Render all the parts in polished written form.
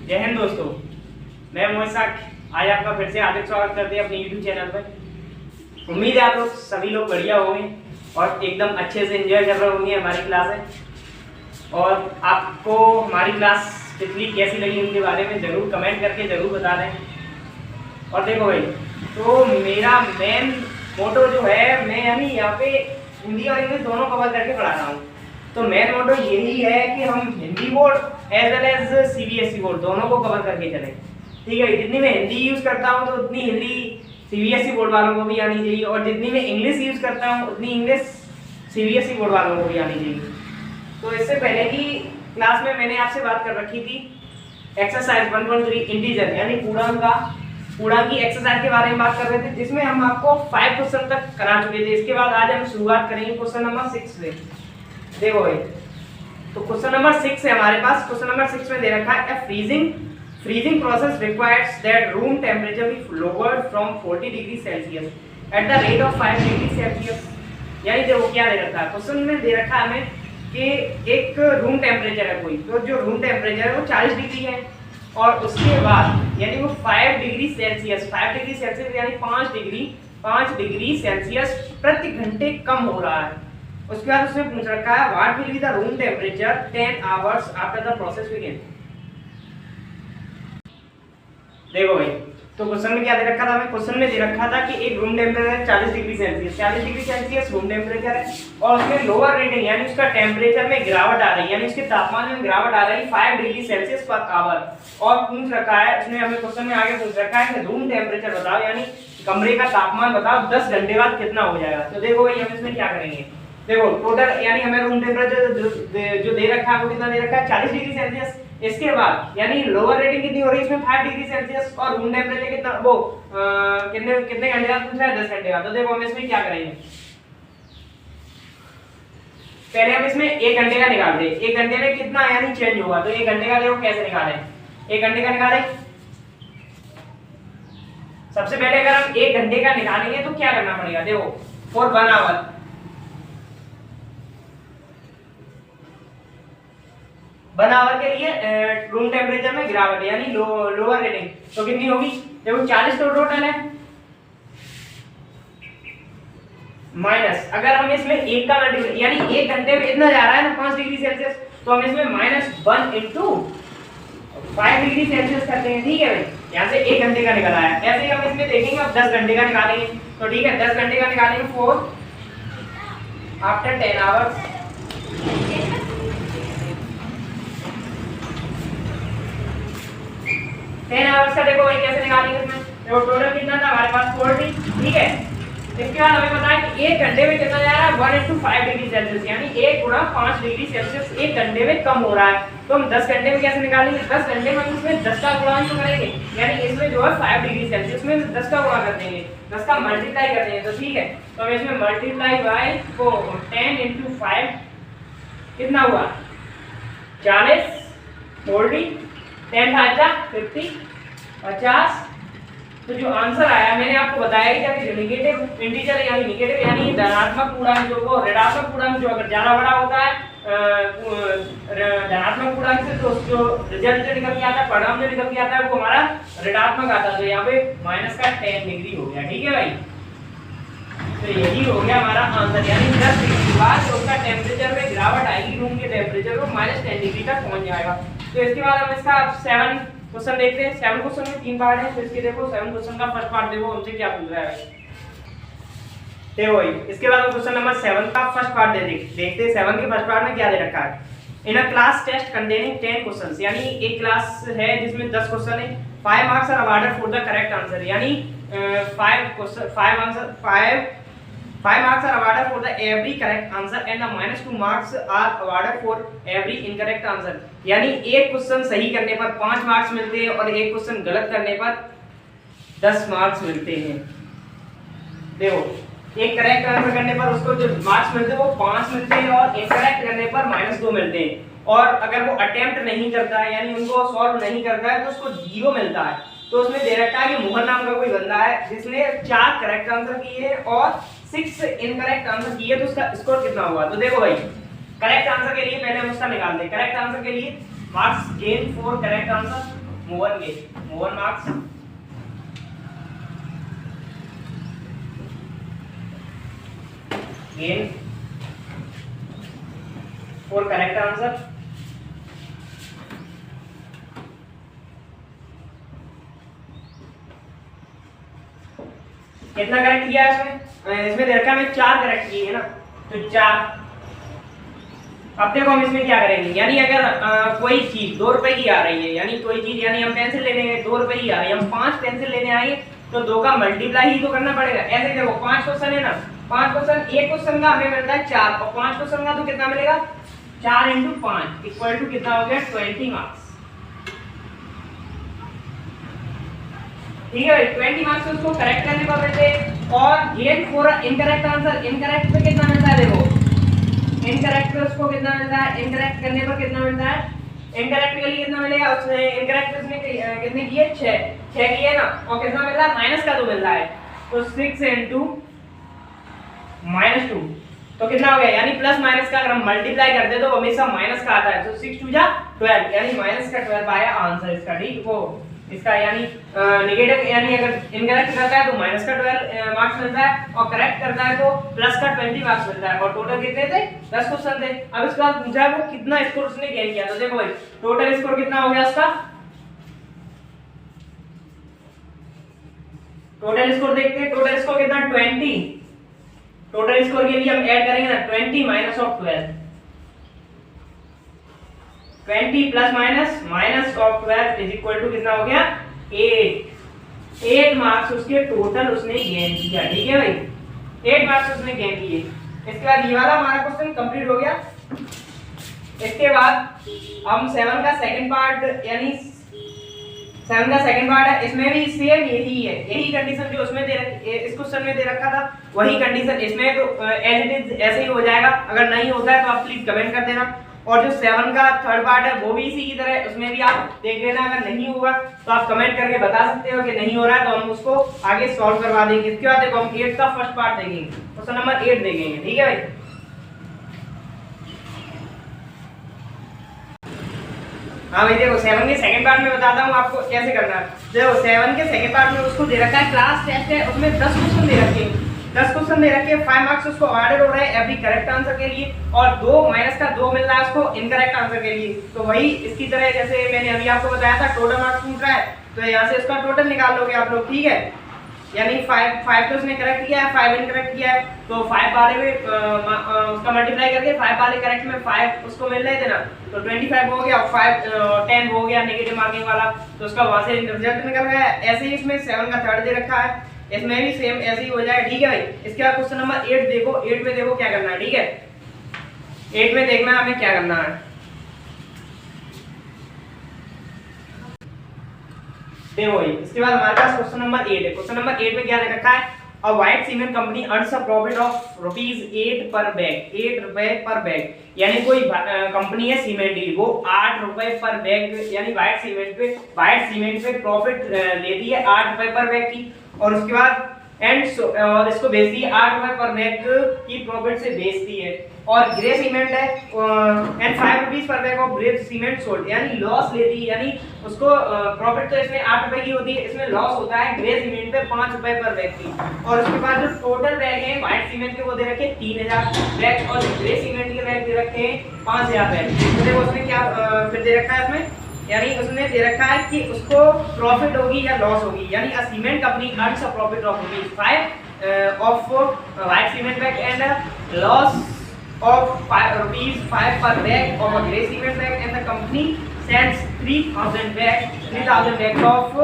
जय हिंद दोस्तों, मैं मोहित साख आज आपका फिर से हार्दिक स्वागत करते हैं अपने YouTube चैनल पर। उम्मीद है आप लोग सभी लोग बढ़िया होंगे और एकदम अच्छे से एंजॉय कर रहे होंगे हमारी क्लास है। और आपको हमारी क्लास पिछली कैसी लगी उनके बारे में ज़रूर कमेंट करके ज़रूर बता दें। और देखो भाई, तो मेरा मेन मोटो जो है, मैं यानी यहाँ पे हिंदी और इंग्लिश दोनों कवर करके पढ़ा रहा हूँ। तो मेन मोटो यही है कि हम Hindi board as well as CBSE board दोनों को कवर करके चलें। ठीक है, जितनी मैं हिंदी यूज़ करता हूँ तो उतनी हिंदी CBSE बोर्ड वालों को भी आनी चाहिए, और जितनी मैं इंग्लिश यूज़ करता हूँ उतनी इंग्लिश CBSE बोर्ड वालों को भी आनी चाहिए। तो इससे पहले की क्लास में मैंने आपसे बात कर रखी थी एक्सरसाइज 1.3 इंटीजर यानी पूर्णांक की एक्सरसाइज के बारे में बात कर रहे थे, जिसमें हम आपको 5 क्वेश्चन तक करा चुके थे। इसके बाद आज हम शुरुआत करेंगे क्वेश्चन नंबर 6 से। देखो भाई, तो क्वेश्चन नंबर 6 है हमारे पास। क्वेश्चन नंबर 6 में दे रखा है freezing process requires that room temperature be lowered from 40 degree Celsius at the rate of 5 degree Celsius. यानी देखो क्या दे रखा है क्वेश्चन में, दे रखा है हमें कि एक रूम टेम्परेचर है कोई, तो जो रूम टेम्परेचर है वो 40 डिग्री है, और उसके बाद यानी वो 5 डिग्री सेल्सियस यानी 5 डिग्री सेल्सियस प्रति घंटे कम हो रहा है। उसके बाद उसने पूछ रखा है what will be the room temperature 10 hours after the process begin. देखो भाई, तो क्वेश्चन में क्या दे रखा था हमें, क्वेश्चन में दे रखा था कि एक room temperature 40 degree Celsius room temperature है, और उसमें लोअर रेटिंग यानी उसका टेम्परेचर में गिरावट आ रही है, यानी उसके तापमान में गिरावट आ रही है 5 डिग्री सेल्सियस पर आवर। और पूछ रखा है उसने हमें क्वेश्चन में आगे पूछ रखा है कि रूम टेम्परेचर बताओ, यानी कमरे का तापमान बताओ 10 घंटे बाद कितना हो जाएगा। तो देखो भाई, हम इसमें क्या करेंगे, देखो टोटल यानी हमें रूम टेम्परेचर जो दे रखा है वो कितना दे रखा है 40 डिग्री सेल्सियस। इसके बाद यानी लोअर रेटिंग कितनी हो रही है इसमें 5 डिग्री सेल्सियस, और रूम टेम्परेचर कितना वो कितने घंटे बाद पूछ रहा है 10 घंटे बाद। तो देखो हम इसमें क्या करेंगे, पहले हम इसमें 1 घंटे का निकाल दे, 1 घंटे में कितना यानी चेंज होगा। तो 1 घंटे का देखो कैसे निकालें, 1 घंटे का निकालें। सबसे पहले अगर हम 1 घंटे का निकालेंगे तो क्या करना पड़ेगा, देखो फॉर 1 आवर, 1 आवर के लिए रूम टेम्परेचर में गिरावट यानी लोअर रेटिंग तो कितनी होगी, देखो 40 तो टोटल है, माइनस अगर हम इसमें 1 का मल्टीपल यानी 1 घंटे में इतना जा रहा है ना 5 डिग्री सेल्सियस, तो हम इसमें -1 इंटू 5 डिग्री सेल्सियस करते हैं। ठीक है भाई, यहाँ से 1 घंटे का निकल आया। ऐसे ही हम इसमें देखेंगे अब 10 घंटे का निकालेंगे। तो ठीक है, 10 घंटे का निकालेंगे 4 आफ्टर 10 आवर्स। का देखो भाई कैसे निकालेंगे इसमें, देखो टोटल कितना था हमारे पास 40। ठीक है, इसके बाद हमें पता है कि 1 घंटे में कितना जा रहा है 1 इंटू 5 डिग्री सेल्सियस, यानी 1 गुणा 5 डिग्री सेल्सियस 1 घंटे में कम हो रहा है। तो हम 10 घंटे में कैसे निकालेंगे, 10 घंटे में हम इसमें 10 का गुणा तो करेंगे, यानी इसमें जो है 5 डिग्री सेल्सियस में 10 का गुणा कर देंगे, 10 का मल्टीप्लाई कर देंगे। तो ठीक है, तो हम इसमें मल्टीप्लाई बाय 10 इंटू 5 कितना हुआ 40, 40 10 5 50 50। तो जो आंसर आया मैंने आपको बताया कि नेगेटिव इंटीजर यानी धनात्मक पूर्णांक जो ऋणात्मक पूर्णांक जो अगर ज्यादा बड़ा होता है धनात्मक पूर्णांक से, तो जो रिजल्ट जो निकल के आता है, परिणाम जो निकल के आता है वो हमारा ऋणात्मक आता है। तो यहाँ पे माइनस का 10 डिग्री हो गया। ठीक है भाई, तो यही हो गया हमारा आंसर, यानी 10 डिग्री बाद तो उसका टेम्परेचर में गिरावट आएगी, रूम के टेम्परेचर को -10 डिग्री तक पहुंच जाएगा। तो इसके बाद हम इसका 7 क्वेश्चन देखते हैं। 7 क्वेश्चन में 3 पार्ट है, तो इसके देखो 7 क्वेश्चन का फर्स्ट पार्ट देखो हमसे क्या पूछ रहा है। देखो भाई, इसके बाद हम क्वेश्चन नंबर 7 का फर्स्ट पार्ट देखते हैं। 7 के फर्स्ट पार्ट में क्या दे रखा है, in a class test containing 10 questions, यानी एक क्लास है जिसमें 10 क्वेश्चन है। 5 marks are awarded for the correct answer, यानी 5 marks are awarded for the every correct answer and the -2 marks are awarded for every incorrect answer, यानी एक question सही करने पर 5 मार्क्स मिलते हैं और एक क्वेश्चन गलत करने पर 10 मार्क्स मिलते हैं। देखो, एक करेक्ट आंसर करने पर उसको जो मार्क्स मिलते हैं वो 5 मिलते हैं, और इनकरेक्ट करने पर -2 मिलते हैं। और अगर वो अटेम्प्ट नहीं करता है यानी उनको सॉल्व नहीं करता है तो उसको 0 मिलता है। तो उसमें दे रखा है कि मोहन नाम का कोई बंदा है जिसने 4 करेक्ट आंसर किए और 6 इनकरेक्ट आंसर किए, तो उसका स्कोर कितना होगा। तो देखो भाई, करेक्ट आंसर के लिए पहले हम उसका निकालते हैं। करेक्ट आंसर के लिए marks gain for correct answer move one marks. Gain for correct answer. कितना करेक्ट किया इसमें दे रखा है 4 करेक्ट किए है ना, तो 4। अब देखो हम इसमें क्या करेंगे, यानी अगर कोई चीज 2 रुपए की आ रही है, यानी कोई चीज, यानी हम पेंसिल लेने गए 2 रुपए की आ रही है, हम 5 पेंसिल लेने आए तो 2 का मल्टीप्लाई ही तो करना पड़ेगा। ऐसे देखो 5 क्वेश्चन है ना, 5 क्वेश्चन, एक क्वेश्चन का हमें मिलता है 4 और 5 क्वेश्चन का तो कितना मिलेगा 4 × 5 इक्वल टू कितना हो गया 20 मार्क्स। ठीक है भाई, 20 मार्क्स उसको करेक्ट करने पर मिलते हैं। और gain for incorrect answer, incorrect पे कितना मिलता है, देखो इनकरेक्ट पे उसको कितना मिलता है, इनकरेक्ट करने पर कितना मिलता है, इनकरेक्ट के लिए कितना मिलेगा, उसने इनकरेक्ट उसने कितने किए 6 किए ना, और कितना मिल रहा है माइनस का 2 मिल रहा है, तो 6 × -2 तो कितना हो गया, यानी प्लस माइनस का अगर हम मल्टीप्लाई करते तो हमेशा माइनस का आता है, तो 6 × 2 = 12, यानी माइनस का 12 आया आंसर इसका। ठीक, वो इसका यानी नेगेटिव, यानी अगर इनकरेक्ट करता है तो माइनस का 12 मार्क्स मिलता है, और करेक्ट करता है तो प्लस का 20 मार्क्स मिलता है। और टोटल कितने थे 10 क्वेश्चन थे। अब इसके बाद पूछा है वो कितना स्कोर उसने गेन किया, तो देखो भाई टोटल स्कोर कितना हो गया उसका, टोटल स्कोर देखते हैं, टोटल स्कोर कितना 20। टोटल स्कोर के लिए हम ऐड करेंगे ना 20 - 12, 20 ± -12 इज इक्वल टू कितना हो गया 8 मार्क्स उसके टोटल उसने गेन किया। ठीक है भाई, 8 मार्क्स उसने गेन किए। इसके बाद ये वाला हमारा क्वेश्चन कंप्लीट हो गया। इसके बाद हम 7 का सेकंड पार्ट, यानी 7 का सेकंड पार्ट है, इसमें भी सेम यही है, यही कंडीशन जो उसमें इस क्वेश्चन में दे रखा था वही कंडीशन इसमें, तो एज इट इज ऐसे ही हो जाएगा। अगर नहीं होता है तो आप प्लीज कमेंट कर देना। और जो 7 का थर्ड पार्ट है वो भी इसी की तरह, उसमें भी आप देख लेना, अगर नहीं होगा तो आप कमेंट करके बता सकते हो कि नहीं हो रहा है, तो हम उसको आगे सॉल्व करवा देंगे। इसके बाद देखो हम 8 का फर्स्ट पार्ट देखेंगे, क्वेश्चन नंबर 8 देखेंगे। ठीक है भाई, हाँ भाई देखो 7 के सेकंड पार्ट में बताता हूँ आपको कैसे करना है। देखो 7 के सेकंड पार्ट में उसको दे रखा है क्लास टेस्ट है, उसमें 10 क्वेश्चन दे रखे हैं, 10 क्वेश्चन दे रखे हैं, 5 मार्क्स उसको अवार्डेड हो रहे हैं एवरी करेक्ट आंसर के लिए, और 2 माइनस का 2 मिल रहा है उसको इनकरेक्ट आंसर के लिए। तो वही इसकी तरह जैसे मैंने अभी आपको बताया था टोटल मार्क्स पूछ रहा है, तो यहाँ से उसका टोटल निकाल लोगे आप लोग। ठीक है, यानी 5 तो उसने करेक्ट किया है, 5 इनकरेक्ट किया है, तो 5 वाले में उसका मल्टीप्लाई करके 5 वाले करेक्ट में 5 उसको मिल रहे थे ना, तो 25 हो गया, और 10 हो गया नेगेटिव मार्किंग वाला, तो उसका वहां से रिजल्ट निकल गया। ऐसे ही इसमें 7 का थर्ड दे रखा है, इसमें भी सेम ऐसे ही हो जाएगा। ठीक है भाई, इसके बाद क्वेश्चन नंबर 8 देखो, 8 में देखो क्या करना है। ठीक है, 8 में देखना है हमें क्या करना है। देखो इसके बाद हमारे पास क्वेश्चन नंबर 8 है। क्वेश्चन नंबर 8 में क्या दे रखा है, a white cement company earns a profit of ₹8 per bag, 8 रुपए पर बैग, यानी कोई कंपनी है सीमेंट की, वो 8 रुपए पर बैग, यानी व्हाइट सीमेंट पे प्रॉफिट लेती है 8 रुपए पर बैग की, और उसके बाद और इसको बेचती है 8 रुपए पर बैग की प्रॉफिट से बेचती है। और ग्रे सीमेंट है एंड 5 रुपीस पर bag of grey cement sold, यानी लॉस लेती है, यानी उसको प्रॉफिट तो इसमें 8 रुपए की होती है, इसमें लॉस होता है ग्रे सीमेंट पे 5 रुपए पर बैग की। और उसके बाद जो टोटल बैग है व्हाइट सीमेंट के वो दे रखे 3000 बैग, और ग्रे सीमेंट के बैग दे रखे हैं 5000 बैग। तो देखो उसने क्या फिर दे रखा है इसमें, यानी उसने दे रखा है कि उसको प्रॉफिट होगी या लॉस होगी, यानी a cement company earns a profit of ₹5 of white cement bag and loss of ₹5 per bag of a grey cement bag, and the company sends 3000 bags of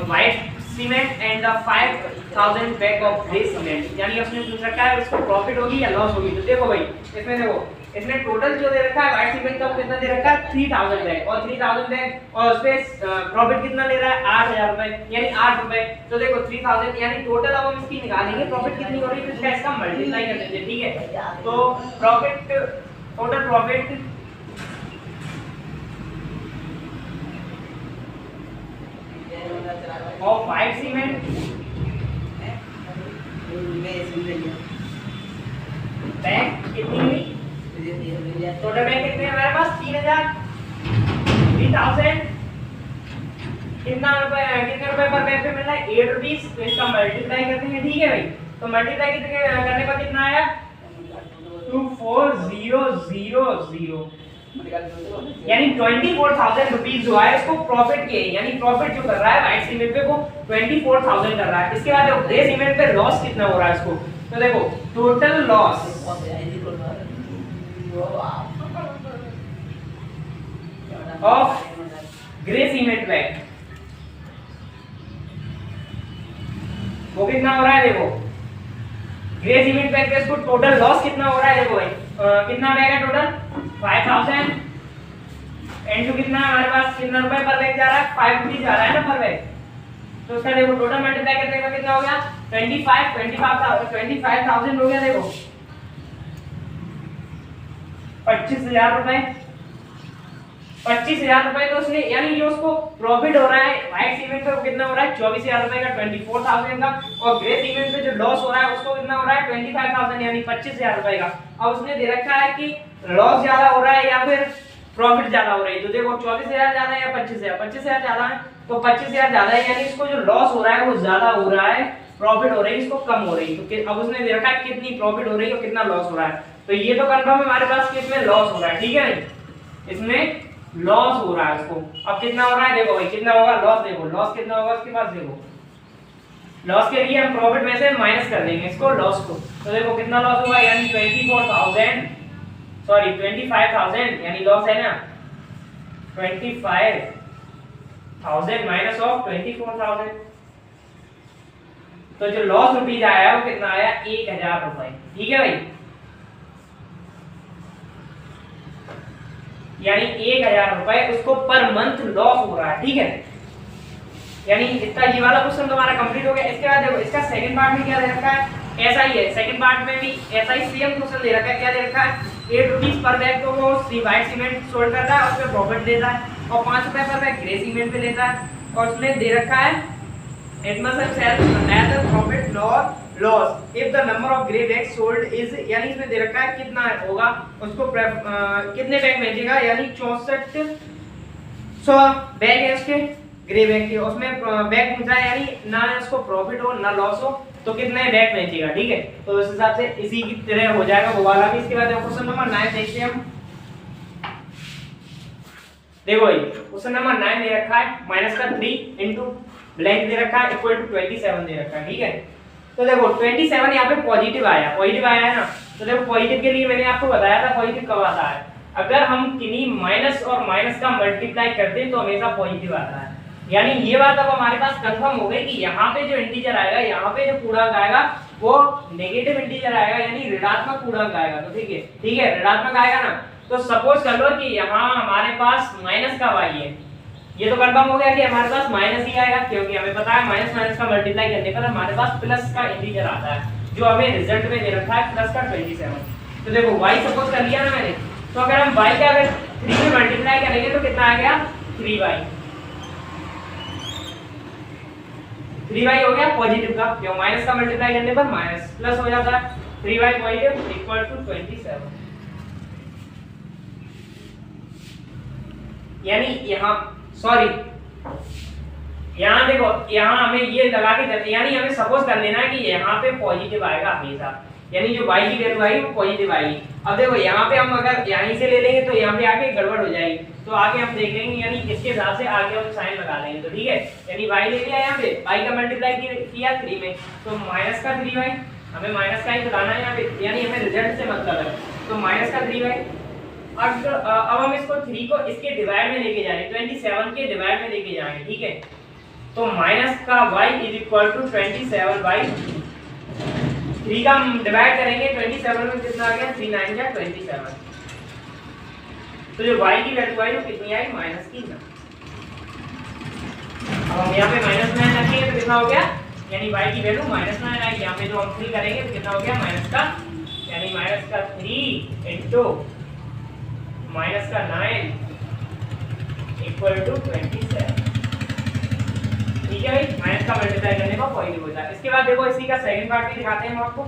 white cement and the 5000 bag of grey cement, यानी उसने पूछ रखा है उसको profit होगी या loss होगी। तो देखो भाई इसमें देखो इसने टोटल जो दे रखा है व्हाइट सीमेंट का वो कितना दे रखा है 3000 बैग, और 3000 बैग, और उसपे प्रॉफिट कितना ले रहा है 8000 रुपए, यानी 8 रुपए। तो देखो 3000 यानी टोटल अब हम इसकी निकालेंगे प्रॉफिट कितनी हो रही है, तो इसका मल्टीप्लाई कर देते हैं। ठीक है, तो profit, total profit of white cement bag कितनी हुई, टोटल बैग कितने हमारे पास 3000 कितने रुपए पर बैग पे मिल रहा है 8 रुपीस। तो इसका मल्टीप्लाई करते हैं, ठीक है भाई। तो मल्टीप्लाई करने पर कितना आया 24000, यानी 24,000 रुपीज जो है इसको प्रॉफिट के, यानी प्रॉफिट जो कर रहा है व्हाइट सीमेंट पे वो 24,000 कर रहा है। इसके बाद देखो ग्रे सीमेंट पे लॉस कितना हो रहा है इसको, तो देखो total loss of grey cement bag वो कितना हो रहा है, देखो ग्रे सीमेंट बैग पे इसको टोटल लॉस कितना हो रहा है, देखो भाई कितना बैग है टोटल 5000 इनटू कितना है हमारे पास, कितना रुपए पर बैग जा रहा है 5 रुपीस जा रहा है ना पर बैग। तो उसका देखो टोटल मल्टीप्लाई करने का कितना हो गया 25,000 हो गया। देखो 25,000 रुपए, 25,000 रुपए तो उसने, यानी जो उसको प्रॉफिट हो रहा है व्हाइट सीमेंट पे वो कितना हो रहा है 24,000 रुपए का 24,000 का, और ग्रे सीमेंट पे जो लॉस हो रहा है उसको कितना हो रहा है 25,000 यानी 25,000 रुपए का। अब उसने दे रखा है कि लॉस ज्यादा हो रहा है या फिर प्रॉफिट ज्यादा हो रही है। तो देखो 24,000 ज्यादा है या 25,000, 25,000 ज्यादा है, तो 25,000 ज्यादा है यानी इसको जो लॉस हो रहा है वो ज्यादा हो रहा है, प्रॉफिट हो रही है इसको कम हो रही है। तो अब उसने दे रखा है कितनी प्रॉफिट हो रही है और कितना लॉस हो रहा है। तो ये तो कंफर्म है हमारे पास कि इसमें लॉस हो रहा है, ठीक है, इसमें लॉस हो रहा है इसको। अब कितना हो रहा है देखो भाई कितना होगा लॉस, देखो लॉस कितना होगा उसके पास, देखो लॉस के लिए हम प्रॉफिट में से माइनस कर देंगे इसको लॉस को। तो देखो कितना लॉस होगा, यानी 25,000 यानी लॉस है ना 25,000 माइनस ऑफ 24,000। तो जो लॉस रुपीज आया वो कितना आया 1,000 रुपए, ठीक है भाई, यानी 1,000 रुपए उसको पर मंथ लॉस हो रहा है, ठीक है। यानी इतना ये वाला क्वेश्चन तुम्हारा कंप्लीट हो गया। इसके बाद देखो इसका सेकंड पार्ट में क्या दे रखा है, ऐसा ही है, सेकंड पार्ट में भी ऐसा ही सेम क्वेश्चन दे रखा है। क्या दे रखा है 8 रुपीस पर बैग तो वो व्हाइट सीमेंट सोल्ड करता है, उसमें प्रॉफिट देता है, और 5 रुपए पर बैग ग्रे सीमेंट पे लेता है, और उसमें दे रखा है it must sell net profit loss if the number of grey bag sold is, यानी इसमें दे रखा है कितना होगा उसको कितने बैग बेचेगा, यानी 6400 बैग है उसके ग्रे बैग के, उसमें बैग पूछा है यानी ना उसको प्रॉफिट हो ना लॉस हो, तो कितने बैग बेचेगा, ठीक है। तो उस हिसाब से इसी की तरह हो जाएगा वो वाला भी। इसके बाद क्वेश्चन नंबर 9 देखते हैं हम। देखो भाई क्वेश्चन नंबर 9 दे रखा है माइनस का 3 इनटू ब्लैंक दे रखा है इक्वल टू 27 दे रखा है, ठीक है। तो देखो 27 यहाँ पे पॉजिटिव आया है ना। तो देखो पॉजिटिव के लिए मैंने आपको बताया था पॉजिटिव कब आता है, अगर हम किन्हीं माइनस और माइनस का मल्टीप्लाई करते हैं तो हमेशा पॉजिटिव आता है। यानी ये बात अब हमारे पास कंफर्म हो गई कि यहाँ पे जो इंटीजर आएगा, यहाँ पे जो पूर्णांक आएगा वो नेगेटिव इंटीजर आएगा, यानी ऋणात्मक पूर्णांक आएगा। तो ठीक है ऋणात्मक आएगा ना। तो सपोज कर लो कि यहाँ हमारे पास माइनस का y है, ये तो कंफर्म हो गया कि हमारे पास माइनस ही आएगा, क्योंकि हमें पता है माइनस माइनस का मल्टीप्लाई करने पर हमारे पास प्लस का इंटीजर आता है, जो हमें रिजल्ट में दे रखा है प्लस का 27। तो देखो y सपोज कर लिया ना मैंने, तो अगर हम y का अगर 3 में मल्टीप्लाई करेंगे तो कितना आ गया 3y हो गया पॉजिटिव का, क्यों माइनस का मल्टीप्लाई करने पर माइनस प्लस हो जाता है 3y पॉजिटिव इक्वल टू 27। यानी यहाँ यहाँ देखो यहाँ हमें ये लगा के चलते, यानी हमें सपोज कर लेना है कि यहाँ पे पॉजिटिव आएगा हमेशा, यानी जो y की वैल्यू आएगी वो पॉजिटिव आएगी। अब देखो यहाँ पे हम अगर यहीं से ले लेंगे तो यहाँ पे आके गड़बड़ हो जाएगी, तो आगे हम देख लेंगे, यानी इसके हिसाब से आगे हम साइन लगा लेंगे। तो ठीक है, यानी y ले लिया यहाँ पे, y का मल्टीप्लाई किया 3 में, तो माइनस का 3y, हमें माइनस का ही बताना है यहाँ पे, यानी हमें रिजल्ट से मतलब है, तो माइनस का 3y। अब हम इसको 3 को इसके डिवाइड में लेके जाएंगे, 27 के डिवाइड में लेके जाएंगे, ठीक है। तो माइनस का y इज इक्वल टू 27/3 का हम डिवाइड करेंगे 27 में, कितना आ गया 3 9 या 27। तो जो y की वैल्यू आई वो कितनी आई माइनस की ना। अब हम यहाँ पे -9 रखेंगे तो कितना हो गया, यानी y की वैल्यू -9 आई। यहाँ पे जो हम 3 करेंगे तो कितना हो गया माइनस का, यानी माइनस का 3 इनटू माइनस का 9 इक्वल टू 27। ठीक है भाई, माइनस का मल्टीप्लाई करने का पॉजिटिव होता है। इसके बाद देखो इसी का सेकंड पार्ट भी दिखाते हैं हम आपको।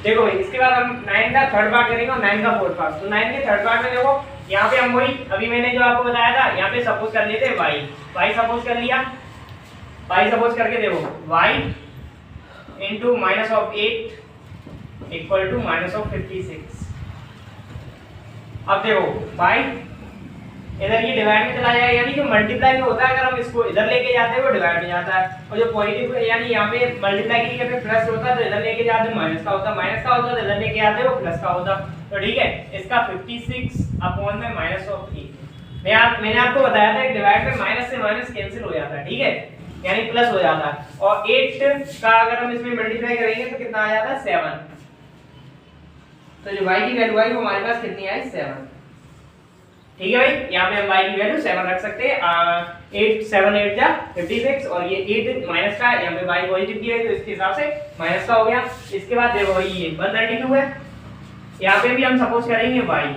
देखो भाई इसके बाद हम 9 का थर्ड पार्ट करेंगे और 9 का फोर्थ पार्ट। तो 9 के थर्ड पार्ट में देखो यहाँ पे हम वही अभी मैंने जो आपको बताया था, यहाँ पे सपोज कर लेते हैं y सपोज कर लिया, y सपोज करके देखो y into minus of 8 equal to minus of 56। अब देखो y इधर ये डिवाइड में चला जाएगा, यानी जो मल्टीप्लाई में होता है अगर हम इसको इधर लेके जाते हैं वो डिवाइड में जाता है, और जो पॉजिटिव यानी यहाँ पे मल्टीप्लाई की जगह पे प्लस होता है तो इधर लेके जाते हैं माइनस का होता है, माइनस का होता है तो इधर लेके आते हैं वो प्लस का होता। तो ठीक है, इसका 56 अपॉन में माइनस ऑफ 8। मैंने आपको बताया था डिवाइड में माइनस से माइनस कैंसिल हो जाता है, ठीक है, यानी प्लस हो जाता है, और 8 का अगर हम इसमें मल्टीप्लाई करेंगे तो कितना आ जाता है 7। तो जो y की वैल्यू आई वो हमारे पास कितनी आई 7। ठीक है भाई, यहाँ पे हम y की वैल्यू 7 रख सकते हैं। 8 7 8 जा 56, और ये 8 माइनस का, यहाँ पे y पॉजिटिव की है तो इसके हिसाब से माइनस का हो गया। इसके बाद देखो ये 132 है, यहाँ पे भी हम सपोज करेंगे y,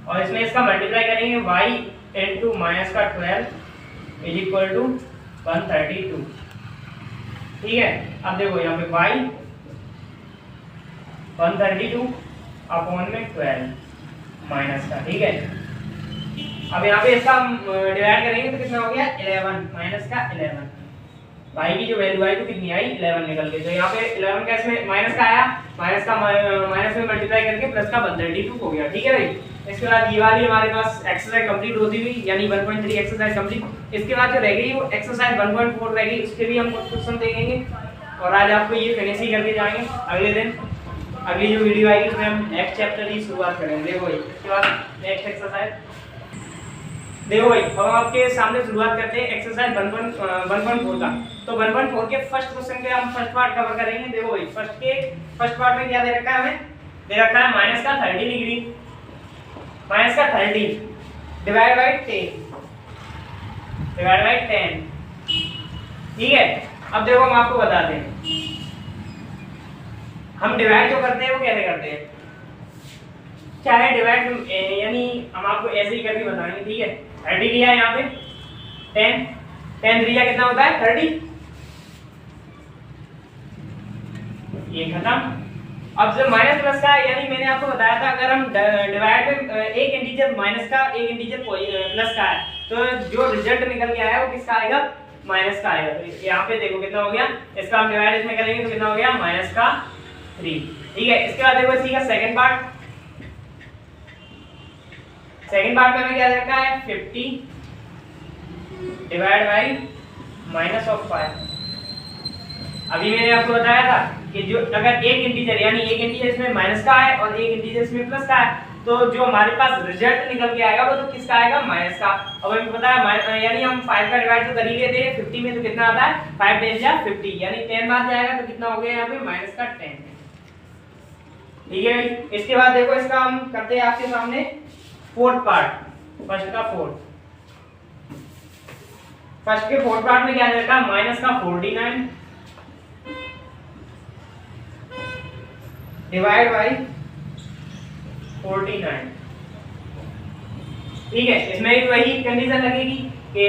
और इसमें इसका मल्टीप्लाई करेंगे y इनटू माइनस का 12 इज इक्वल टू 132। ठीक है, अब देखो यहाँ पे y 132 अपॉन में 12 माइनस का। ठीक है, अब यहाँ पे इसका हम डिवाइड करेंगे तो कितना हो गया 11 माइनस का 11। y की जो वैल्यू आई तो कितनी आई 11 निकल गई। तो यहाँ पे 11 का इसमें माइनस का आया, माइनस का माइनस में मल्टीप्लाई करके प्लस का 132 हो गया। ठीक है भाई, इसके बाद ये वाली हमारे पास एक्सरसाइज कंप्लीट होती हुई, यानी 1.3 एक्सरसाइज कंप्लीट। इसके बाद जो रह गई वो एक्सरसाइज 1.4 रह गई, उसके भी हम कुछ क्वेश्चन देखेंगे, और आज आपको ये फिनिश ही करके जाएंगे। अगले दिन अगली जो वीडियो आएगी उसमें हम नेक्स्ट चैप्टर की शुरुआत करेंगे। देखो भाई, इसके बाद नेक्स्ट एक्सरसाइज देखो भाई, अब हम आपके सामने शुरुआत करते हैं एक्सरसाइज 1.4 का। तो 1.4 के फर्स्ट क्वेश्चन के हम फर्स्ट पार्ट कवर करेंगे। देखो भाई, फर्स्ट पार्ट में क्या दे रखा है हमें, दे रखा है माइनस का 30 डिग्री, माइनस का 30 डिवाइड बाय 10। ठीक है, अब देखो हम आपको बताते हैं, हम डिवाइड जो करते हैं वो कैसे करते हैं, चाहे डिवाइड यानी हम आपको ऐसे ही करके बताएंगे। ठीक है, 30 लिया है यहाँ पे, 10 लिया कितना होता है 30, ये खत्म। अब जब माइनस प्लस का, यानी मैंने आपको बताया था अगर हम डिवाइड में एक इंटीजर माइनस का एक इंटीजर प्लस का है तो जो रिजल्ट निकल के आया वो किसका आएगा, माइनस का आएगा। तो यहाँ पे देखो कितना हो गया, इसका हम डिवाइड इसमें करेंगे तो कितना हो गया माइनस का 3। ठीक है, इसके बाद देखो इसी का सेकंड पार्ट में हमें क्या रखा है 50 डिवाइड बाई माइनस ऑफ 5। अभी मैंने आपको बताया था कि जो अगर एक इंटीजर, यानी एक इंटीजर इसमें माइनस का है और एक इंटीजर इसमें प्लस का है, तो जो हमारे पास रिजल्ट निकल के आएगा वो तो किसका आएगा, माइनस का। अब हमें पता है यानी हम 5 का डिवाइड तो कर ही लेते हैं 50 में, तो कितना आता है 5 10 जा 50, यानी 10 बार जाएगा तो कितना हो गया यहाँ पे माइनस का 10। ठीक है, इसके बाद देखो इसका हम करते हैं आपके सामने फोर्थ पार्ट, फर्स्ट के फोर्थ पार्ट में क्या रहता है, माइनस का 49 डिवाइड बाई 49। ठीक है, इसमें भी वही कंडीशन लगेगी कि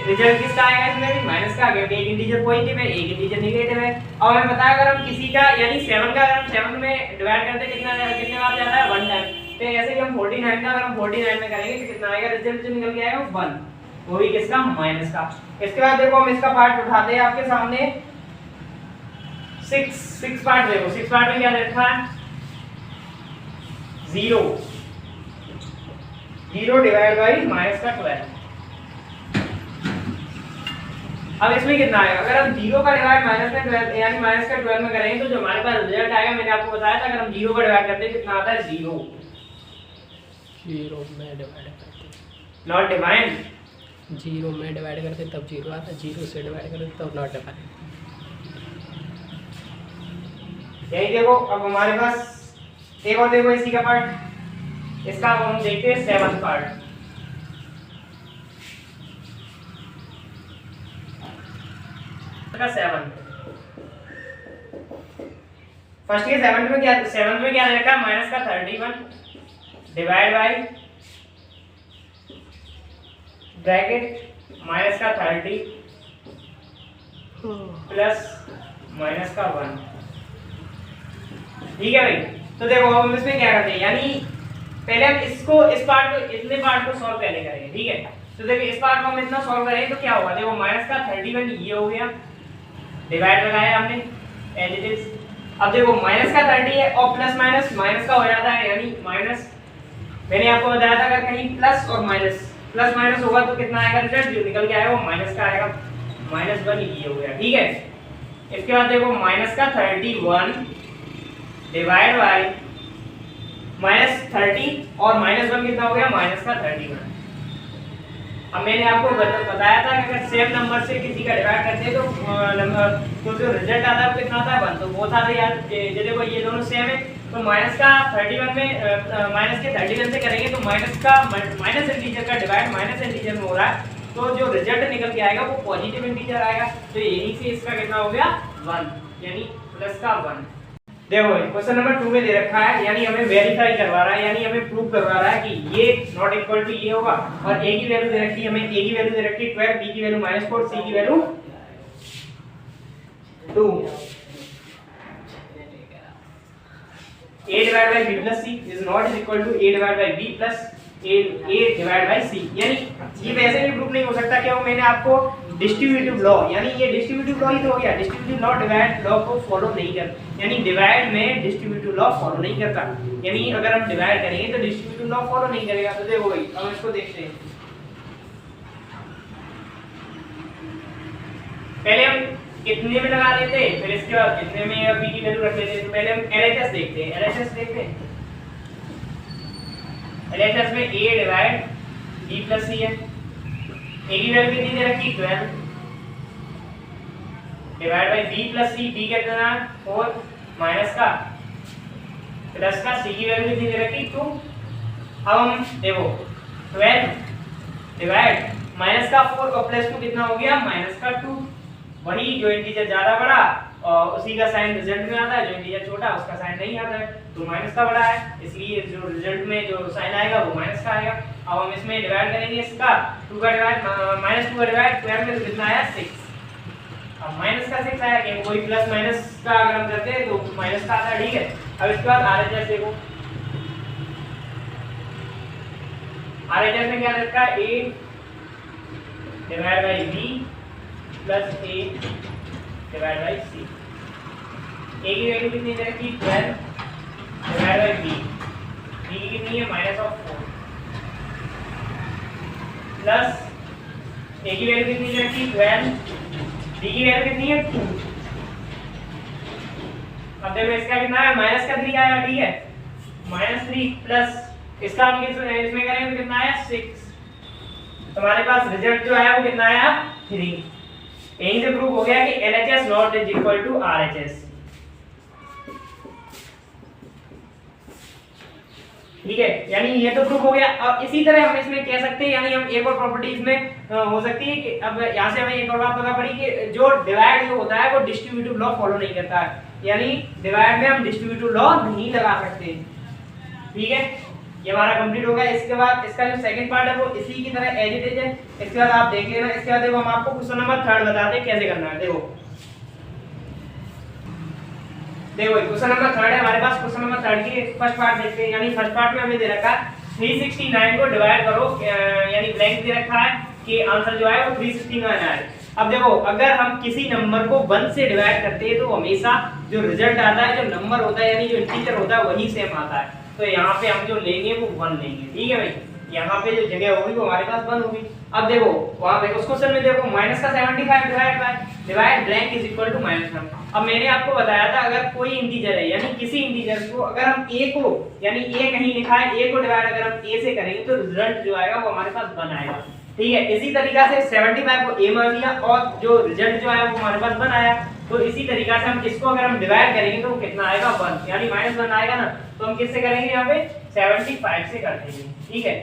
रिजल्ट किसका आएगा, इसमें भी माइनस का, क्योंकि एक इंटीजर पॉजिटिव है एक इंटीजर नेगेटिव है। और हमें पता है अगर हम किसी का यानी 7 का अगर हम 7 में डिवाइड करते हैं कितने बार जाता है 1 टाइम, तो ऐसे ही हम 49 का अगर हम 49 में करेंगे तो कितना आएगा, रिजल्ट जो निकल के आएगा 1, वो भी किसका, माइनस का। इसके बाद देखो हम इसका पार्ट उठाते हैं आपके सामने 6 पार्ट। देखो 6 पार्ट में क्या लिखा है 0 डिवाइड बाई माइनस का 12। अब इसमें कितना आएगा, अगर हम 0 का डिवाइड माइनस का 12 यानी माइनस का 12 में करेंगे तो जो हमारे पास रिजल्ट आएगा, मैंने आपको बताया था अगर हम 0 का डिवाइड करते हैं कितना आता है 0 में डिवाइड करते, नॉट डिवाइड, 0 में डिवाइड करते तब 0 आता, 0 से डिवाइड करते तब नॉट डिवाइड। यही देखो, अब हमारे पास एक और देखो इसी का पार्ट, इसका हम देखते हैं 7th पार्ट। का 7 फर्स्ट के 7th में क्या रखा है माइनस का 31 डिवाइड बाई ब्रैकेट माइनस का 30 प्लस माइनस का 1। ठीक है भाई, तो देखो हम इसमें क्या करते हैं, यानी पहले हम इसको इस पार्ट को इतने पार्ट को सॉल्व पहले करेंगे, ठीक है। तो देखिए इस पार्ट को हम इतना सॉल्व करेंगे तो क्या होगा, देखो माइनस का 31 ये हो गया, डिवाइड लगाया हमने एज इट इज। अब देखो माइनस का 30 है और प्लस माइनस माइनस का हो जाता है, यानी माइनस, मैंने आपको बताया था अगर कहीं प्लस और माइनस प्लस माइनस होगा तो कितना आएगा, रिजल्ट जो निकल के आएगा वो माइनस का आएगा, -1 ये हो गया, ठीक है। इसके बाद देखो माइनस का 31 डिवाइड बाय -30 और -1 कितना हो गया, माइनस का 31। अब मैंने आपको बताया था कि अगर सेम नंबर से किसी का डिवाइड करते हैं तो जो रिजल्ट आता है वो कितना आता है, 1। तो वो था यार ये देखो ये दोनों सेम है, तो माइनस का 31 में माइनस के 31 से करेंगे तो माइनस इंटीजर का डिवाइड माइनस इंटीजर में हो रहा है, तो जो रिजल्ट निकल के आएगा वो पॉजिटिव इंटीजर आएगा, तो यहीं से इसका कितना हो गया 1, यानी प्लस का 1। देखो क्वेश्चन नंबर 2 में दे रखा है, यानी हमें वेरीफाई करवा रहा है, यानी हमें प्रूव करवा रहा है कि ये नॉट इक्वल टू ये होगा, और ए की वैल्यू दे रखी है, हमें ए की वैल्यू दे रखी है 12, बी की वैल्यू -4, सी की value 2। a divided by b plus c is not is equal to a divided by b plus a divided by c, यानी ये वैसे भी प्रूफ नहीं हो सकता, क्यों, मैंने आपको डिस्ट्रीब्यूटिव लॉ, यानी ये डिस्ट्रीब्यूटिव लॉ ही तो हो गया, डिस्ट्रीब्यूटिव लॉ डिवाइड लॉ को फॉलो नहीं करता, यानी डिवाइड में डिस्ट्रीब्यूटिव लॉ फॉलो नहीं करता, यानी अगर हम डिवाइड करेंगे तो डिस्ट्रीब्यूटिव लॉ फॉलो नहीं करेगा। तो देखो भाई अब इसको देखते हैं, पहले हम कितने में लगा लेते हैं, फिर इसके बाद कितने में या b की वैल्यू रख लेते हैं। तो पहले हम LHS देखते हैं, LHS देखते हैं, LHS में a divide b plus c है, a की वैल्यू कितनी दे रखी 12 divide by b plus c, b कितना 4 माइनस का प्लस का c की वैल्यू कितनी दे रखी 2। अब हम देखो 12 डिवाइड माइनस का 4 और प्लस 2 कितना हो गया माइनस का 2, वही जो इंटीजर ज्यादा बड़ा और उसी का साइन रिजल्ट में आता है, जो इंटीजर छोटा उसका साइन नहीं आता है, तो माइनस का बड़ा है, इसलिए जो रिजल्ट में जो साइन आएगा वो माइनस का आएगा। अब हम इसमें डिवाइड करेंगे, इसका 2 का डिवाइड -2 का डिवाइड 12 में तो कितना आया 6, अब माइनस का 6 आया, कि कोई प्लस माइनस का अगर हम करते हैं तो माइनस का आता है, ठीक है। अब इसके बाद RHS देखो, RHS में क्या रखा है a divide by b plus a divide by c, a की वैल्यू कितनी दे रखी 12 डिवाइड बाय b, b की कितनी है -4 प्लस a की वैल्यू कितनी दे रखी 12, b की वैल्यू कितनी है 2। अब देखो इसका कितना है माइनस का 3 आया, ठीक है, -3 प्लस इसका हम इसमें करेंगे तो कितना आया 6, तुम्हारे पास रिजल्ट जो आया वो कितना आया 3। यहीं से प्रूव हो गया कि LHS not is equal to RHS, ठीक है, यानी ये तो प्रूव हो गया। अब इसी तरह हम इसमें कह सकते हैं, यानी हम एक और प्रॉपर्टी इसमें हो सकती है कि अब यहाँ से हमें एक और बात पता पड़ी कि जो डिवाइड जो होता है वो डिस्ट्रीब्यूटिव लॉ फॉलो नहीं करता है, यानी डिवाइड में हम डिस्ट्रीब्यूटिव लॉ नहीं लगा सकते, ठीक है। ये हमारा कंप्लीट हो गया। इसके बाद इसका जो सेकंड पार्ट है वो इसी की तरह एज इट इज है, इसके बाद आप देख लेना। इसके बाद देखो हम आपको क्वेश्चन नंबर 3 बताते हैं कैसे करना है। देखो क्वेश्चन नंबर 3 है हमारे पास। क्वेश्चन नंबर 3 की फर्स्ट पार्ट देखते हैं, यानी फर्स्ट पार्ट में हमें दे रखा है 369 को डिवाइड करो, यानी ब्लैंक दे रखा है कि आंसर जो है वो 369 आए। अब देखो अगर हम किसी नंबर को 1 से डिवाइड करते हैं तो हमेशा जो रिजल्ट आता है, जो नंबर होता है यानी जो इंटीजर होता है वही सेम आता है। तो यहाँ पे हम जो लेंगे वो 1 लेंगे, ठीक है भाई। यहाँ पे जो जगह होगी वो हमारे पास 1 होगी। अब देखो वहाँ पे उस क्वेश्चन में देखो -75 divide blank is equal to -1। अब मैंने आपको बताया था अगर कोई इंटीजर है यानी किसी इंटीजर को अगर हम a को यानी a कहीं लिखा है, a को डिवाइड अगर हम a से करेंगे तो रिजल्ट जो आएगा वो हमारे पास 1 आएगा, ठीक है। इसी तरीका से 75 को a मान लिया और जो रिजल्ट जो आया वो हमारे पास 1 आया। तो इसी तरीका से हम इसको अगर हम डिवाइड करेंगे तो वो कितना आएगा 1, यानी -1 आएगा ना। तो हम किससे करेंगे यहाँ पे 75 से कर देंगे, ठीक है।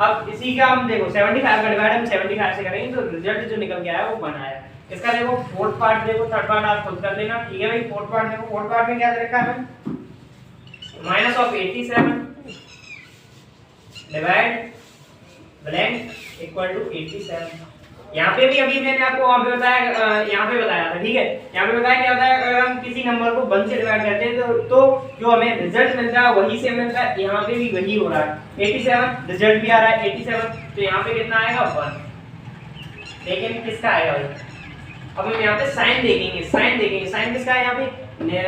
अब इसी का हम देखो 75 का डिवाइड हम 75 से करेंगे तो रिजल्ट जो निकल के आया वो 1 आया। इसका देखो फोर्थ पार्ट देखो, थर्ड पार्ट आप खुद कर लेना, ठीक है भाई। फोर्थ पार्ट देखो, फोर्थ पार्ट में क्या दे रखा है हमें -87 डिवाइड ब्लैंक इक्वल टू 87। यहाँ पे भी अभी मैंने आपको वहाँ पे बताया, यहाँ पे बताया था, ठीक है। यहाँ पे बताया क्या होता है, अगर हम किसी नंबर को 1 से डिवाइड करते हैं तो जो हमें रिजल्ट मिलता है वही से मिलता है। यहाँ पे भी वही हो रहा है, 87 रिजल्ट भी आ रहा है 87, तो यहाँ पे कितना आएगा 1। लेकिन किसका आएगा भाई, अब हम यहाँ पे साइन देखेंगे, साइन किसका है, यहाँ पे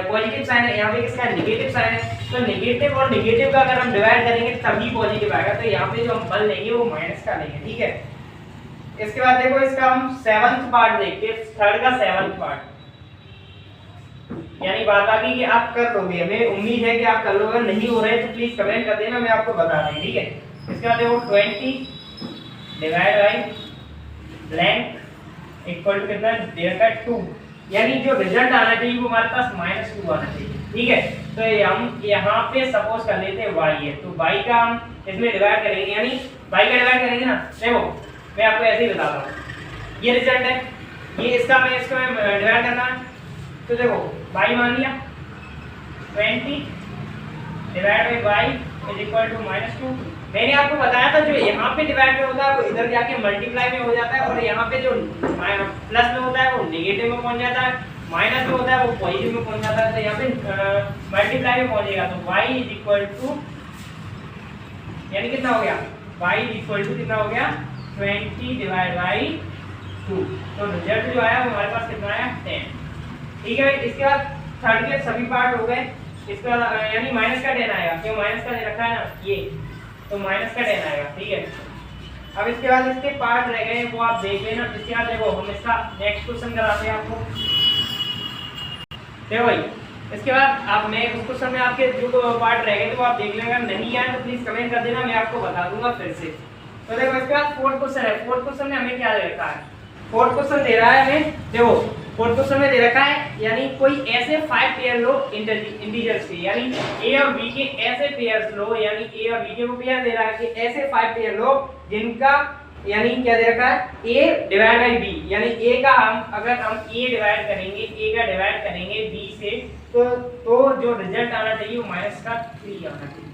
पॉजिटिव साइन है, यहाँ पे किसका है, नेगेटिव साइन है। तो नेगेटिव और नेगेटिव का अगर हम डिवाइड करेंगे तभी पॉजिटिव आएगा, तो यहाँ पे जो हम बल लेंगे वो माइनस का लेंगे, ठीक है। इसके बाद देखो इसका हम 7th पार्ट देखते हैं, थर्ड का 7th पार्ट, यानी बात आ गई कि आप कर लोगे, हमें उम्मीद है कि आप कर लोगे, नहीं हो रहे तो प्लीज कमेंट कर देना, मैं आपको बता दूं, ठीक है। इसके बाद देखो 20 divide by blank equal to कितना है, देयर का 2, यानी जो रिजल्ट आना चाहिए वो हमारे पास -2 आना चाहिए, ठीक है। तो हम यहाँ पे सपोज कर लेते हैं y है, तो y का हम इसमें डिवाइड करेंगे, यानी y का डिवाइड करेंगे ना। देखो मैं आपको ऐसे ही बताता हूँ, ये रिजल्ट है, ये इसका मैं डिवाइड करना है, तो देखो y मान लिया 20 divide by y is equal to -2। मैंने आपको बताया था जो यहाँ पे डिवाइड में होता है वो इधर जाके मल्टीप्लाई में हो जाता है, और यहाँ पे जो प्लस में होता है वो नेगेटिव में पहुंच जाता है, माइनस में होता है वो पॉजिटिव में पहुंच जाता है। तो यहाँ पे मल्टीप्लाई में पहुंचेगा, तो y इज इक्वल टू, यानी कितना हो गया, y इज इक्वल टू कितना हो गया 20 डिवाइड बाय 2। तो रिजल्ट जो आया वो हमारे पास कितना आया 10, ठीक है। इसके बाद थर्ड के सभी पार्ट हो गए। इसके बाद यानी माइनस का 10 आएगा, क्यों माइनस का दे रखा है ना ये, तो माइनस का 10 आएगा, ठीक है। अब इसके बाद इसके पार्ट रह गए वो आप देख लेना। इसके बाद देखो हम इसका नेक्स्ट क्वेश्चन कराते हैं आपको, देखो भाई। इसके बाद आप मैं उस क्वेश्चन में आपके जो पार्ट रह गए थे वो आप देख लेना, नहीं आए तो प्लीज कमेंट कर देना, मैं आपको बता दूंगा फिर से। तो देखो इसके बाद फोर्थ क्वेश्चन है, फोर्थ क्वेश्चन में हमें क्या दे रखा है, फोर्थ क्वेश्चन दे रहा है हमें, देखो फोर्थ क्वेश्चन में दे रखा है, यानी कोई ऐसे 5 पेयर लो इंटीजर्स के, यानी a और b के ऐसे पेयर्स लो, यानी a और b के वो पेयर दे रहा है कि ऐसे 5 पेयर लो जिनका, यानी क्या दे रखा है a डिवाइड बाय b, यानी a का अगर हम a डिवाइड करेंगे, a का डिवाइड करेंगे b से, तो जो रिजल्ट आना चाहिए वो -3 आना चाहिए,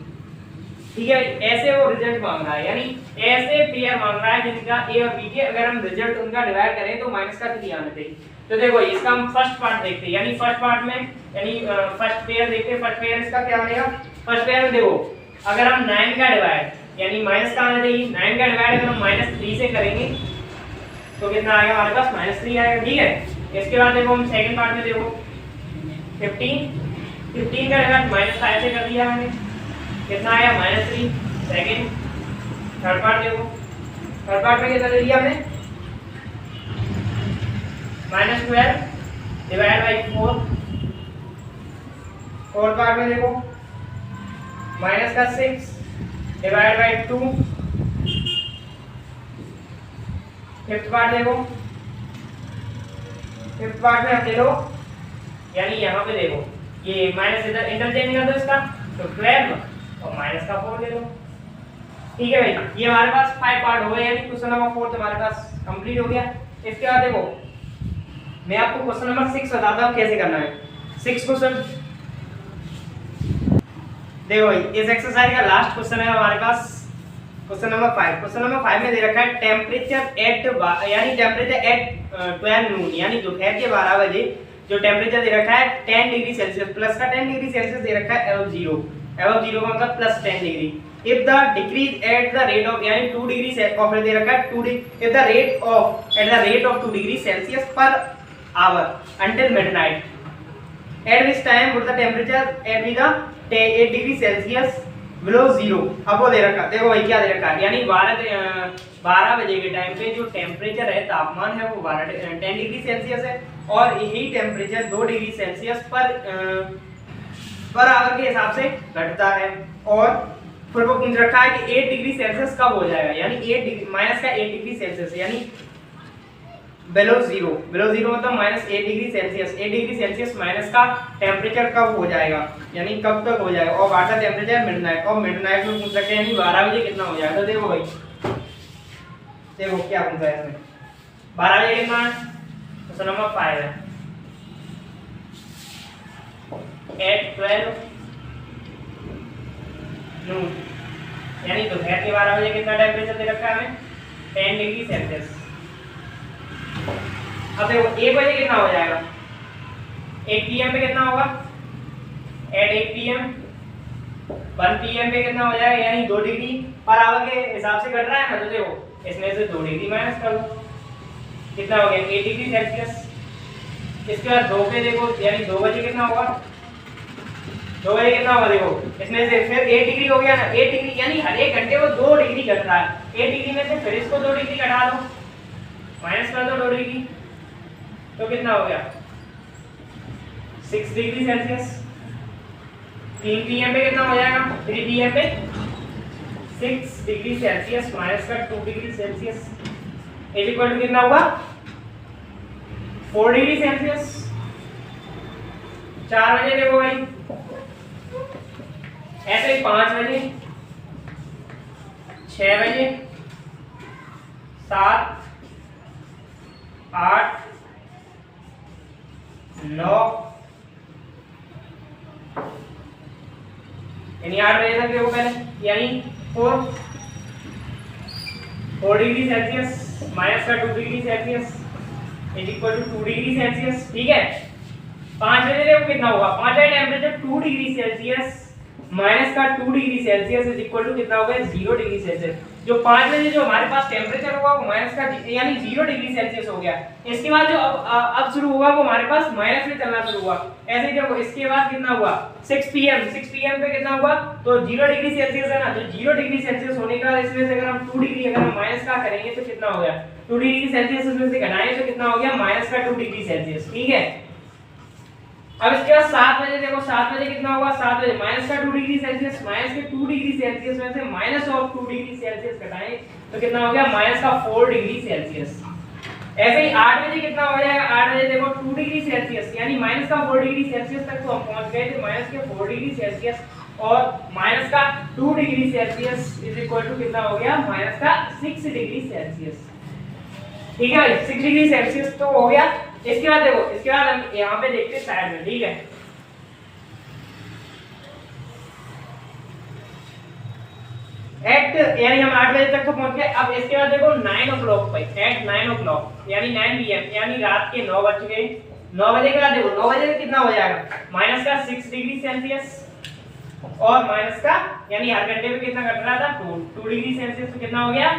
ठीक है। ऐसे वो रिजल्ट मांग रहा है, यानी ऐसे पेयर मांग रहा है जिनका a और b के अगर हम रिजल्ट उनका डिवाइड करें तो -3 आना चाहिए। तो देखो इसका हम फर्स्ट पार्ट देखते हैं, यानी फर्स्ट पार्ट में यानी फर्स्ट पेयर देखते हैं। फर्स्ट पेयर इसका क्या बनेगा, फर्स्ट पेयर में देखो अगर हम 9 का डिवाइड, यानी माइनस का आना चाहिए, 9 का डिवाइड अगर हम -3 से करेंगे तो कितना आएगा हमारे पास -3 आएगा, ठीक है। इसके बाद देखो हम सेकंड पार्ट में देखो 15 का डिवाइड -5 से कर दिया मैंने, कितना आया -3 सेकंड। थर्ड पार्ट देखो, थर्ड पार्ट में कितना दे दिया हमने -12 डिवाइड बाय 4। फोर्थ पार्ट में देखो -6 डिवाइड बाय 2। फिफ्थ पार्ट देखो, फिफ्थ पार्ट में हम ले लो, यानी यहाँ पे देखो ये माइनस इधर इंटरचेंज कर दो इसका, तो 12 और माइनस का 4 ले लो, ठीक है भाई। ये हमारे पास 5 पार्ट हो गए, यानी क्वेश्चन नंबर 4 हमारे पास कंप्लीट हो गया। इसके बाद देखो मैं आपको क्वेश्चन नंबर 6 बताता हूँ कैसे करना है। 6 क्वेश्चन देखो भाई, इस एक्सरसाइज का लास्ट क्वेश्चन है हमारे पास क्वेश्चन नंबर 5। क्वेश्चन नंबर 5 में दे रखा है टेम्परेचर एट, यानी टेम्परेचर एट 12 नून, यानी दोपहर के 12 बजे जो टेम्परेचर दे रखा है 10 डिग्री सेल्सियस, प्लस का 10 डिग्री सेल्सियस दे रखा है above 0 का मतलब plus 10 degree. If the decrease at the rate of, यानी 2 डिग्री ऑफ दे रखा है 2 degree, if the rate of at the rate of 2 degree Celsius per hour until midnight, at which time would the temperature be the 8 degree Celsius below 0। अब वो दे रखा, देखो भाई क्या दे रखा है, यानी 12 बजे के टाइम पे जो टेम्परेचर है, तापमान है वो 10 डिग्री सेल्सियस है, और यही temperature 2 degree Celsius per hour के हिसाब से घटता है। और फिर वो पूछ रखा है कि 8 डिग्री सेल्सियस कब हो जाएगा, यानी 8 डिग्री माइनस का 8 डिग्री सेल्सियस, यानी below 0 मतलब -8 degree Celsius, 8 degree Celsius minus का टेम्परेचर कब हो जाएगा, यानी कब तक हो जाएगा। और वाटर टेम्परेचर मिडनाइट, और मिडनाइट में पूछ सकते हैं यानी 12 बजे कितना हो जाएगा। तो देखो भाई, देखो क्या पूछा है इसमें, 12 बजे कितना है, क्वेश्चन नंबर 5 है, 8:12 नून, यानी दोपहर के 12 बजे कितना टेम्परेचर दे रखा है हमें 10 डिग्री सेल्सियस। अब देखो 1 बजे कितना हो जाएगा, 8 PM पे कितना होगा, एट 8 PM 1 PM पे कितना हो जाएगा, यानी 2 डिग्री पर आवर के हिसाब से कट रहा है ना, तो देखो इसमें से 2 डिग्री माइनस कर दो, कितना हो गया 8 डिग्री सेल्सियस। इसके बाद 2 पे देखो, यानी 2 बजे कितना होगा, 2 बजे कितना होगा, देखो इसमें से फिर 8 डिग्री हो गया ना, 8 डिग्री यानी हर एक घंटे को 2 डिग्री घट रहा है, 8 डिग्री में से फिर इसको 2 डिग्री घटा दो, माइनस कर दो 2 डिग्री, तो कितना हो गया 6 डिग्री सेल्सियस। 3 PM पे कितना हो जाएगा, 3 PM पे 6 डिग्री सेल्सियस माइनस का 2 degree Celsius is equal to कितना होगा 4 डिग्री सेल्सियस। 4 बजे देखो भाई, ऐसे ही 5 बजे, 6 बजे, 7, 8, 9, यानी 8 बजे तक देखो पहले, यानी 4 डिग्री सेल्सियस माइनस का 2 degree Celsius is equal to 2 degree Celsius. ठीक है, 5 बजे देखो कितना होगा, 5 बजे टेम्परेचर 2 डिग्री सेल्सियस माइनस का 2 degree Celsius is equal to कितना होगा 0 डिग्री सेल्सियस। जो 5 बजे जो हमारे पास टेम्परेचर होगा वो माइनस का यानी 0 डिग्री सेल्सियस हो गया। इसके बाद जो अब शुरू हुआ वो हमारे पास माइनस में चलना शुरू हुआ। ऐसे ही देखो इसके बाद कितना हुआ 6 PM पे कितना हुआ, तो 0 डिग्री सेल्सियस है ना, तो 0 डिग्री सेल्सियस होने का इसमें से अगर हम 2 डिग्री अगर हम माइनस का करेंगे तो कितना हो गया 2 डिग्री सेल्सियस इसमें से घटाएंगे तो कितना हो गया माइनस का 2 डिग्री सेल्सियस। ठीक है, अब इसके बाद 7 बजे देखो, 7 बजे कितना होगा, 7 बजे माइनस का 2 डिग्री सेल्सियस, माइनस के 2 डिग्री सेल्सियस में से माइनस ऑफ 2 डिग्री सेल्सियस घटाएं तो कितना हो गया माइनस का 4 डिग्री सेल्सियस। ऐसे ही 8 बजे कितना हो जाएगा, 8 बजे देखो 2 डिग्री सेल्सियस यानी माइनस का 4 डिग्री सेल्सियस तक तो हम पहुंच गए थे, माइनस के 4 डिग्री सेल्सियस और माइनस का 2 degree Celsius is equal to कितना हो गया माइनस का 6 डिग्री सेल्सियस। ठीक है, 6 डिग्री सेल्सियस तो हो गया। इसके बाद देखो, इसके बाद हम यहाँ पे देखते हैं साइड में। ठीक है, एट यानी हम 8 बजे तक तो पहुंच गए। अब इसके बाद देखो 9 o'clock पे, एट 9 o'clock यानी 9 PM यानी रात के 9 बज गए। 9 बजे के बाद देखो 9 बजे कितना हो जाएगा माइनस का 6 डिग्री सेल्सियस और माइनस का यानी हर घंटे में कितना घट रहा था 2 डिग्री सेल्सियस, तो कितना हो गया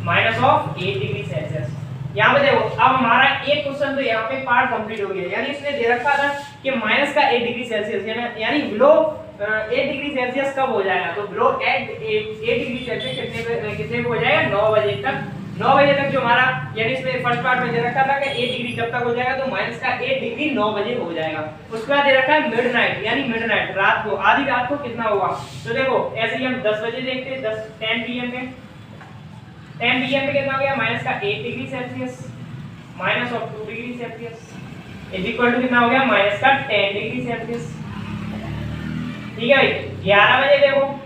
माइनस ऑफ 8 डिग्री सेल्सियस। यहाँ पे देखो अब हमारा एक क्वेश्चन तो यहाँ पे पार्ट कंप्लीट हो गया, यानी इसने दे रखा था कि माइनस का 8 डिग्री सेल्सियस यानी बिलो 8 डिग्री सेल्सियस कब हो जाएगा, तो बिलो 8 डिग्री सेल्सियस कितने पे हो जाएगा 9 बजे तक। 9 बजे तक जो हमारा यानी इसमें फर्स्ट पार्ट में दे रखा था कि 8 डिग्री कब तक हो जाएगा, तो माइनस का 8 डिग्री 9 बजे हो जाएगा। उसके बाद दे रखा है मिडनाइट यानी मिडनाइट रात को, आधी रात को कितना होगा, तो देखो ऐसे ही हम 10 बजे देखते हैं, 10 PM पे 10 PM पे कितना हो गया माइनस का 8 degree Celsius minus of 2 degree Celsius is equal to कितना हो गया माइनस का 10 डिग्री सेल्सियस। ठीक है, 11 बजे देखो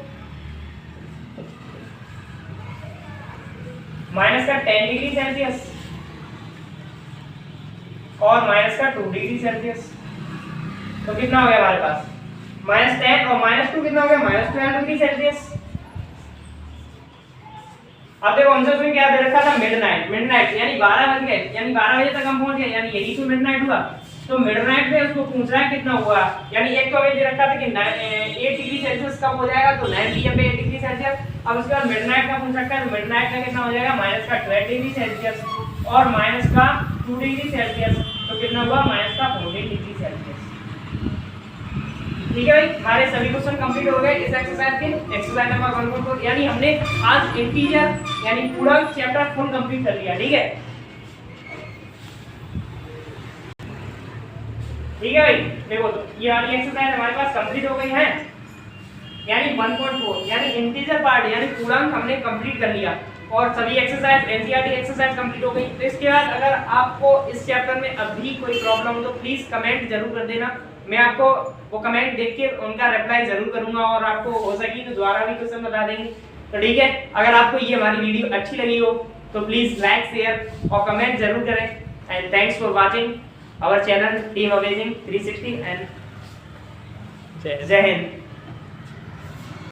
माइनस का 10 डिग्री सेल्सियस और माइनस का 2 डिग्री सेल्सियस, तो कितना हो गया हमारे पास माइनस 10 और माइनस 2 कितना हो गया माइनस 12 डिग्री सेल्सियस। अब देखो आंसर में क्या दे रखा था मिडनाइट यानी 12 बज गए, यानी 12 बजे तक हम पहुंच गए, यानी यही तो मिडनाइट हुआ। तो मिडनाइट में उसको पूछ रहा है कितना हुआ, यानी एक तो हमें दे रखा था कि 8 डिग्री सेल्सियस कब हो जाएगा, तो 9 PM पे 8 डिग्री सेल्सियस। अब उसके बाद मिडनाइट का पूछ रखा है, तो मिडनाइट का कितना हो जाएगा माइनस का 12 डिग्री सेल्सियस और माइनस का 2 डिग्री सेल्सियस, तो कितना हुआ माइनस का 14 डिग्री सेल्सियस। ठीक है भाई, हमारे सभी क्वेश्चन कंप्लीट हो गए इस एक्सरसाइज के, एक्सरसाइज नंबर 1.4 यानी हमने आज इंटीजर यानी पूरा चैप्टर फुल कंप्लीट कर लिया। ठीक है, ठीक है भाई, देखो तो ये वाली एक्सरसाइज हमारे पास कंप्लीट हो गई है, यानी 1.4 यानी इंटीजर पार्ट यानी पूर्णांक हमने कंप्लीट कर लिया और सभी एक्सरसाइज एनसीईआरटी एक्सरसाइज कंप्लीट हो गई। तो इसके बाद अगर आपको इस चैप्टर में अभी कोई प्रॉब्लम हो तो प्लीज कमेंट जरूर कर देना, मैं आपको वो कमेंट देख के उनका रिप्लाई जरूर करूंगा और आपको हो सकी तो दोबारा भी क्वेश्चन बता देंगे। तो ठीक है, अगर आपको ये हमारी वीडियो अच्छी लगी हो तो प्लीज लाइक शेयर और कमेंट जरूर करें and thanks for watching our channel team amazing 360 एंड जय हिंद।